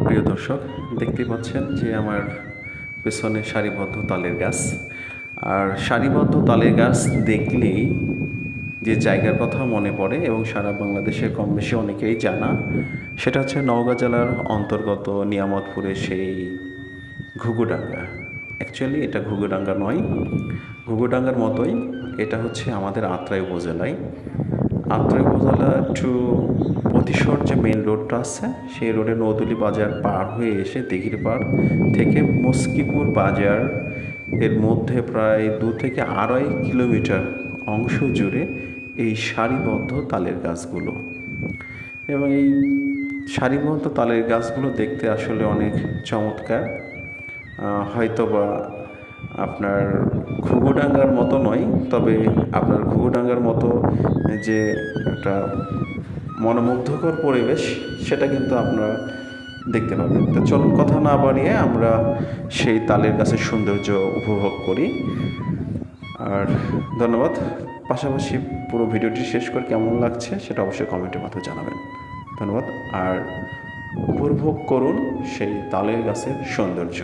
প্রিয় দর্শক, দেখতেই পাচ্ছেন যে আমার পেছনে সারিবদ্ধ তালের গাছ। আর সারিবদ্ধ তালের গাছ দেখলেই যে জায়গার কথা মনে পড়ে এবং সারা বাংলাদেশের কম বেশি অনেকেই জানা, সেটা হচ্ছে নওগাঁ জেলার অন্তর্গত নিয়ামতপুরের সেই ঘুঘুডাঙ্গা। অ্যাকচুয়ালি এটা ঘুঘুডাঙ্গা নয়, ঘুঘুডাঙ্গার মতোই এটা হচ্ছে আমাদের আত্রাই উপজেলায়। আত্রাই উপজেলা টু পতিশর যে মেন রোডটা আছে, সেই রোডে নদুলি বাজার পার হয়ে এসে দিঘির পাড় থেকে মস্কিপুর বাজার এর মধ্যে প্রায় 2 থেকে 2.5 কিলোমিটার অংশ জুড়ে এই সারিবদ্ধ তালের গাছগুলো। এবং এই সারিবদ্ধ তালের গাছগুলো দেখতে আসলে অনেক চমৎকার। হয়তোবা আপনার ঘুঘুডাঙ্গার মতো নয়, তবে আপনার ঘুঘুডাঙ্গার মতো যে একটা মনোমুগ্ধকর পরিবেশ, সেটা কিন্তু আপনারা দেখতে পাবেন। তো চলুন কথা না বাড়িয়ে আমরা সেই তালের গাছের সৌন্দর্য উপভোগ করি। আর ধন্যবাদ। পাশাপাশি পুরো ভিডিওটি শেষ করে কেমন লাগছে সেটা অবশ্যই কমেন্টের মাধ্যমে জানাবেন। ধন্যবাদ। আর উপভোগ করুন সেই তালের গাছের সৌন্দর্য।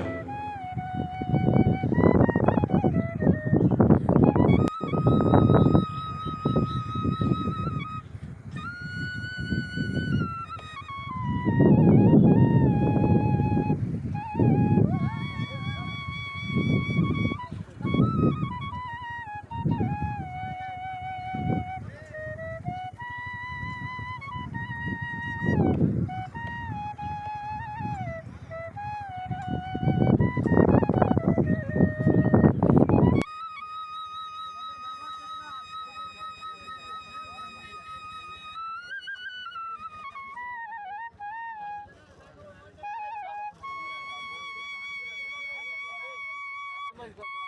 Let's go.